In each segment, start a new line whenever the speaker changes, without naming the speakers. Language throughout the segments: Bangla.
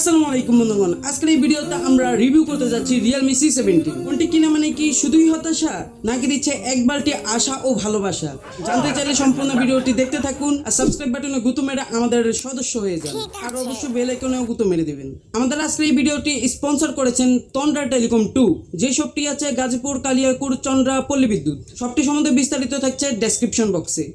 আসসালামু আলাইকুম বন্ধুগণ, আজকের এই ভিডিওতে আমরা রিভিউ করতে যাচ্ছি Realme C17। ফোনটি কিনা মানে কি শুধুই হতাশা নাকি দিচ্ছে এক বালতি আশা ও ভালোবাসা? জানতে চাইলে সম্পূর্ণ ভিডিওটি দেখতে থাকুন আর সাবস্ক্রাইব বাটনে গুঁতো মেরে আমাদের সদস্য হয়ে যান আর অবশ্যই বেল আইকনেও গুঁতো মেরে দিবেন। আমাদের আজকের এই ভিডিওটি স্পন্সর করেছেন তন্দ্রা টেলিকম 2, যে শপটি আছে গাজীপুর, কালিয়াকোর, চন্দ্রা, পল্লী বিদ্যুৎ। সবটি সম্বন্ধে বিস্তারিত থাকছে ডেসক্রিপশন বক্সে।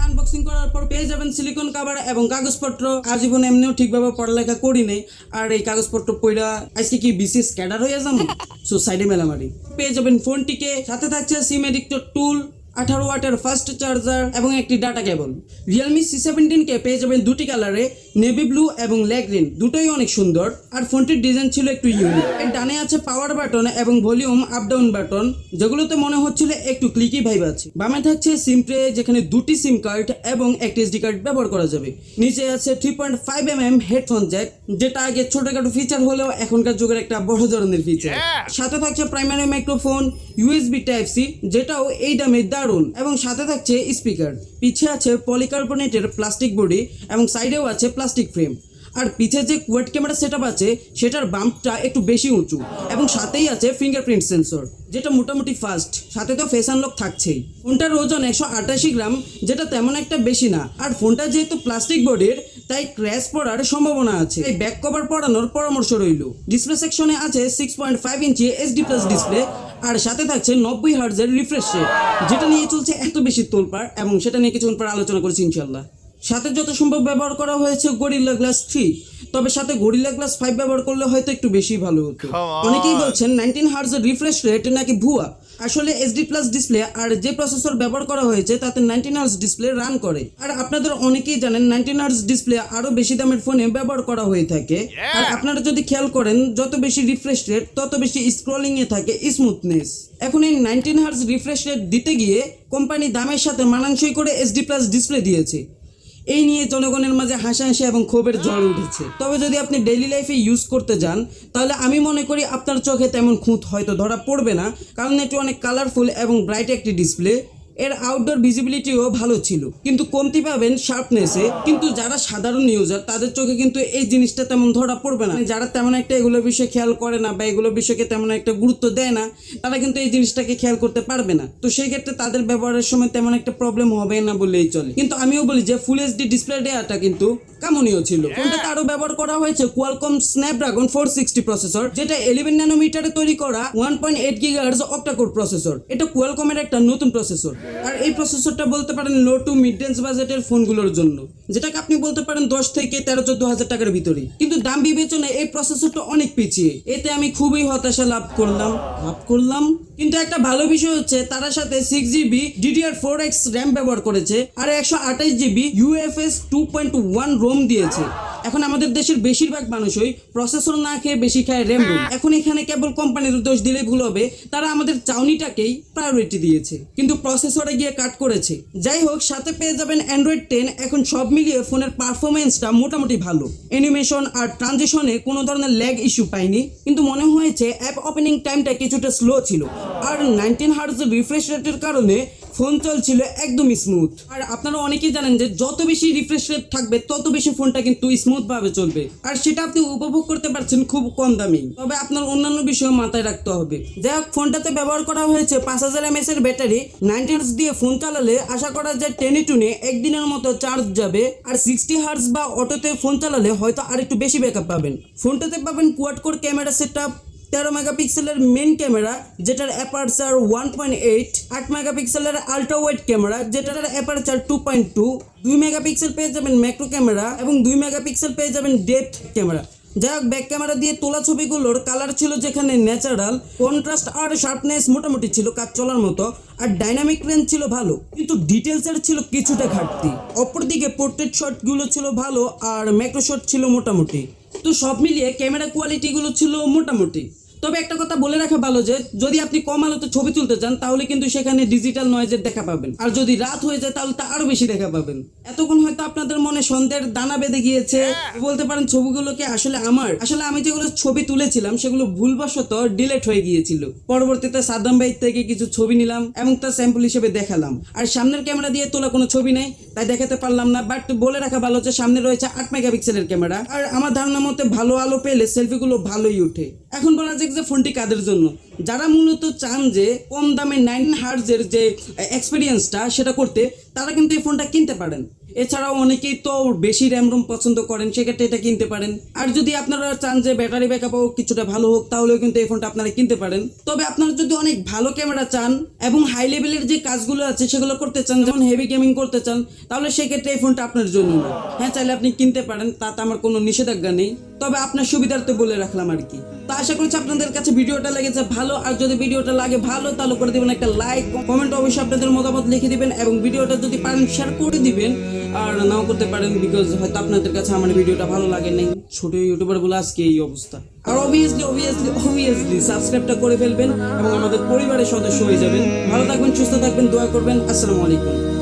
আনবক্সিং করার পর পেয়ে যাবেন সিলিকন কভার এবং কাগজপত্র। আজীবন এমনিও ঠিকভাবে পড়ালেখা করি নাই, আর এই কাগজপত্র পড়া আজকে কি বিসিএস ক্যাডার হয়ে যাবো। সো সাইডে মেলামারি পেয়ে যাবেন ফোনটিকে, সাথে থাকছে সিম এডিক্টর টুল, 18 ওয়াটের ফাস্ট চার্জার এবং একটি ডাটা কেবল। Realme C17 কে পেয়ে যাবেন দুটি কালারে, নেভি ব্লু এবং লেগ গ্রিন, দুটোই অনেক সুন্দর। আর ফোনটির ডিজাইন ছিল একটু ইউনিক। এর ডানে আছে পাওয়ার বাটন এবং ভলিউম আপ ডাউন বাটন, যেগুলোতে মনে হচ্ছিল একটু ক্লিকি ভাইব আছে। বামে থাকছে সিম ট্রে, যেখানে দুটি সিম কার্ড এবং একটি এসডি কার্ড ব্যবহার করা যাবে। নিচে আছে 3.5mm হেডফোন জ্যাক, যেটা আগে ছোটখাটো ফিচার হলেও এখনকার যুগের একটা বড় ধরনের ফিচার। সাথে থাকছে primary microphone, USB type C, যেটাও এই দামে দারুণ, এবং সাথে থাকছে স্পিকার। পিছে আছে পলিকার্বনেটের প্লাস্টিক বডি এবং সাইডেও আছে প্লাস্টিক ফ্রেম। আর পিছে যে কোয়াড ক্যামেরা সেটআপ আছে সেটার বাম্পটা একটু বেশি উঁচু, এবং সাথেই আছে ফিঙ্গারপ্রিন্ট সেন্সর, যেটা মোটামুটি ফাস্ট। সাথে তো ফেস আনলক থাকছেই। ফোনটার ওজন 188 গ্রাম, যেটা তেমন একটা বেশি না। আর ফোনটা যেহেতু প্লাস্টিক বডির, তাই ক্র্যাশ পড়ার সম্ভাবনা আছে। এই ব্যাক কভার পরানোর পরামর্শ রইল। ডিসপ্লে সেকশনে আছে 6.5 ইঞ্চি এইচডি প্লাস ডিসপ্লে, আর সাথে থাকছে 90 হার্টজের রিফ্রেশ রেট, যেটা নিয়ে চলছে এত বেশি তোলপাড়, এবং সেটা নিয়ে কিছুক্ষণ পর আলোচনা করছি ইনশাল্লাহ। সাথে যত সম্ভব ব্যবহার করা হয়েছে গরিল্লা গ্লাস 3, তবে সাথে গরিল্লা গ্লাস 5 ব্যবহার করলে হয়তো একটু বেশি ভালো হতো। অনেকেই বলছেন 19 হার্টজের রিফ্রেশ রেট নাকি ভুয়া। আসলে এইচডি প্লাস ডিসপ্লে আর যে প্রসেসর ব্যবহার করা হয়েছে তাতে 19 হার্টজ ডিসপ্লে রান করে। আর আপনাদের অনেকেই জানেন 19 হার্টজ ডিসপ্লে আরো বেশি দামের ফোনে ব্যবহার করা হয়ে থাকে। আর আপনারা যদি খেয়াল করেন, যত বেশি রিফ্রেশ রেট তত বেশি স্ক্রলিং এ থাকে স্মুথনেস। এখন এই 19 হার্টজ রিফ্রেশ রেট দিতে গিয়ে কোম্পানি দামের সাথে মানানসই করে এইচডি প্লাস ডিসপ্লে দিয়েছে। এই নিয়ে জনগণের মাঝে হাসাহাসি এবং ক্ষোভের ঝড় উঠেছে। তবে যদি আপনি ডেইলি লাইফে ইউজ করতে যান, তাহলে আমি মনে করি আপনার চোখে তেমন খুঁত হয়তো ধরা পড়বে না, কারণ এটি অনেক কালারফুল এবং ব্রাইট একটি ডিসপ্লে। এর আউটডোর ভিজিবিলিটিও ভালো ছিল, কিন্তু কমতি পাবেন শার্পনেসে। কিন্তু যারা সাধারণ ইউজার তাদের চোখে কিন্তু এই জিনিসটা তেমন ধরা পড়বে না। যারা তেমন একটা এগুলোর বিষয়ে খেয়াল করে না বা এগুলোর বিষয়কে তেমন একটা গুরুত্ব দেয় না, তারা কিন্তু এই জিনিসটাকে খেয়াল করতে পারবে না। তো সেই ক্ষেত্রে তাদের ব্যবহারের সময় তেমন একটা প্রবলেম হবে না বললেই চলে। কিন্তু আমিও বলি যে ফুল এইচডি ডিসপ্লে দেওয়াটা কিন্তু কামনীয় ছিল। ফোনটাতে আরো ব্যবহার করা হয়েছে কোয়ালকম স্ন্যাপড্রাগন 460 প্রসেসর, যেটা 11 ন্যানোমিটারে তৈরি করা 1.8 গিগাহার্টজ অক্টাকোর প্রসেসর। এটা কোয়ালকমের একটা নতুন প্রসেসর। আর এই প্রসেসরটা বলতে পারেন লো টু মিড রেঞ্জ বাজেটের ফোনগুলোর জন্য, যেটাকে আপনি বলতে পারেন 10 থেকে 13-14 হাজার টাকার ভিতরে। কিন্তু দাম বিবেচনায় এই প্রসেসরটা অনেক পিছিয়ে। এতে আমি খুবই হতাশা লাভ করলাম। কিন্তু একটা ভালো বিষয় হচ্ছে তার সাথে 6GB DDR4X র্যাম ব্যবহার করেছে, আর 128GB UFS 2.1 রোম দিয়েছে। এখন আমাদের দেশের বেশিরভাগ মানুষই প্রসেসর না খেয়ে বেশি খায় র্যাম রোম। এখন এখানে কেবল কোম্পানির দোষ দিলে ভুল হবে, তারা আমাদের চাউনিটাকেই প্রায়োরিটি দিয়েছে, কিন্তু প্রসেসরে গিয়ে কাট করেছে। যাই হোক, সাথে পেয়ে যাবেন Android 10। এখন সব মিলিয়ে ফোনের পারফরমেন্সটা মোটামুটি ভালো। অ্যানিমেশন আর ট্রানজিশনে কোনো ধরনের ল্যাগ ইস্যু পাইনি, কিন্তু মনে হয়েছে অ্যাপ ওপেনিং টাইমটা কিছুটা স্লো ছিল। আর 19 হার্টজ রিফ্রেশ রেটের কারণে ফোন চলছিল একদম স্মুথ। আর আপনারা অনেকেই জানেন যে যত বেশি রিফ্রেশ রেট থাকবে তত বেশি ফোনটা কিন্তু স্মুথ ভাবে চলবে, আর সেটা আপনি উপভোগ করতে পারছেন খুব কম দামেই। তবে আপনার অন্যান্য বিষয় মাথায় রাখতে হবে। যাই হোক, ফোনটাতে ব্যবহার করা হয়েছে 5000 mAh এর ব্যাটারি। 90 হার্টজ দিয়ে ফোন চালালে আশা করা যায় টেনে টুনে একদিনের মতো চার্জ যাবে। আর 60 হার্টজ বা অটোতে ফোন চালালে হয়তো আর একটু বেশি ব্যাকআপ পাবেন। ফোনটাতে পাবেন কোয়াড কোর ক্যামেরা সেটআপ, 13 মেগাপিক্সেলের মেন ক্যামেরা যেটার অ্যাপারচার 1.8, 8 মেগাপিক্সেলের আলট্রা ওয়াইড ক্যামেরা যেটার অ্যাপারচার 2.2, 2 মেগাপিক্সেল পেয়ে যাবেন ম্যাক্রো ক্যামেরা, এবং 2 মেগাপিক্সেল পেয়ে যাবেন ডেপথ ক্যামেরা। যাই হোক, ব্যাক ক্যামেরা দিয়ে তোলা ছবিগুলোর কালার ছিল যেখানে ন্যাচারাল, কন্ট্রাস্ট আর শার্পনেস মোটামুটি ছিল কাজ চলার মতো, আর ডাইনামিক রেঞ্জ ছিল ভালো, কিন্তু ডিটেলসের ছিল কিছুটা ঘাটতি। অপরদিকে পোর্ট্রেট শটগুলো ছিল ভালো, আর ম্যাক্রো শট ছিল মোটামুটি। তো সব মিলিয়ে ক্যামেরা কোয়ালিটিগুলো ছিল মোটামুটি। তবে একটা কথা বলে রাখা ভালো যে যদি আপনি কম আলোতে ছবি তুলতে চান তাহলে কিন্তু সেখানে ডিজিটাল নয়েজের দেখা পাবেন, আর যদি রাত হয়ে যায় তাহলে তা আরো বেশি দেখা পাবেন। এতক্ষণ হয়তো আপনাদের মনে সন্দেহের দানা বেঁধে গিয়েছে, বলতে পারেন ছবিগুলোকে আসলে আমি যেগুলো ছবি তুলেছিলাম সেগুলো ভুলবশত ডিলিট হয়ে গিয়েছিল। পরবর্তীতে সাদ্দাম ভাই থেকে কিছু ছবি নিলাম এবং তার স্যাম্পল হিসেবে দেখালাম। আর সামনের ক্যামেরা দিয়ে তোলা কোনো ছবি নেই, তাই দেখাতে পারলাম না। বাট বলে রাখা ভালো যে সামনে রয়েছে 8 মেগাপিক্সেলের ক্যামেরা, আর আমার ধারণা মতে ভালো আলো পেলে সেলফিগুলো ভালোই ওঠে। এখন বলা যাক যে ফোনটি কাদের জন্য, যারা মূলত চান যে কম দামে 9 হার্জের যে এক্সপিরিয়েন্সটা সেটা করতে, তারা কিন্তু এই ফোনটা কিনতে পারেন। এছাড়াও অনেকেই তো বেশি র্যাম রোম পছন্দ করেন, সেক্ষেত্রে এটা কিনতে পারেন। আর যদি আপনারা চান যে ব্যাটারি ব্যাকআপও কিছুটা ভালো হোক, তাহলেও কিন্তু এই ফোনটা আপনারা কিনতে পারেন। তবে আপনারা যদি অনেক ভালো ক্যামেরা চান এবং হাই লেভেলের যে কাজগুলো আছে সেগুলো করতে চান, যেমন হেভি গেমিং করতে চান, তাহলে সেক্ষেত্রে এই ফোনটা আপনার জন্য না। হ্যাঁ, চাইলে আপনি কিনতে পারেন, তাতে আমার কোনো নিষেধাজ্ঞা নেই, তবে আপনার সুবিধার্থে বলে রাখলাম আর কি। তো আশা করছি আপনাদের কাছে ভিডিওটা লেগেছে ভালো। আর যদি ভিডিওটা লাগে ভালো, তাহলে করে দিবেন একটা লাইক, কমেন্ট অবশ্যই আপনাদের মতামত লিখে দিবেন, এবং ভিডিওটা যদি পারেন শেয়ার করে দিবেন, আর নাও করতে পারেন, বিকজ হয়তো আপনাদের কাছে আমার ভিডিওটা ভালো লাগে নাই। ছোট ইউটিউবার বলে আজকে এই অবস্থা। আর অবভিয়াসলি সাবস্ক্রাইবটা করে ফেলবেন এবং আমাদের পরিবারের সদস্য হয়ে যাবেন। ভালো থাকবেন, সুস্থ থাকবেন, দোয়া করবেন। আসসালামু আলাইকুম।